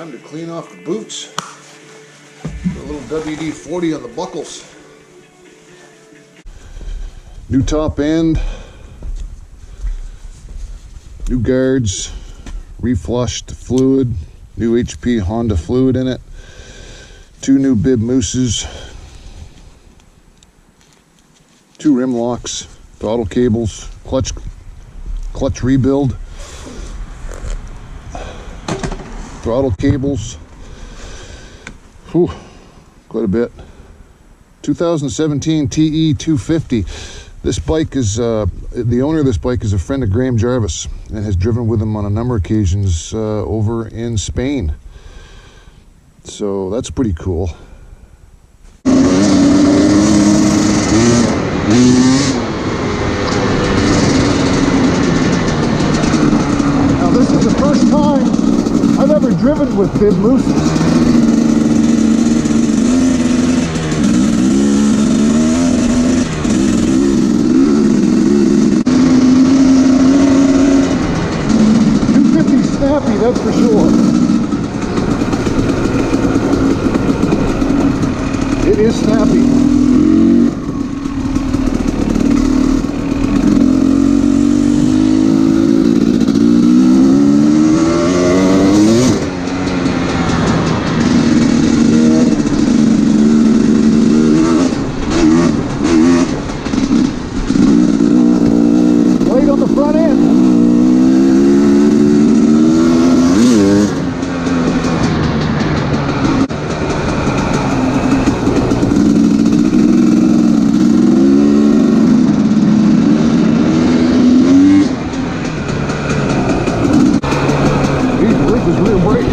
Time to clean off the boots. Put a little WD-40 on the buckles. New top end, new guards, reflushed fluid, new HP Honda fluid in it, 2 new bib mousses, 2 rim locks, throttle cables, clutch rebuild, throttle cables, whew, quite a bit. 2017 TE 250. This bike is, the owner of this bike is a friend of Graham Jarvis and has driven with him on a number of occasions over in Spain. So that's pretty cool. Now this is the first time I've ever driven with bib mousses. Snappy, that's for sure. It is snappy. Light on the front end. Rear brake.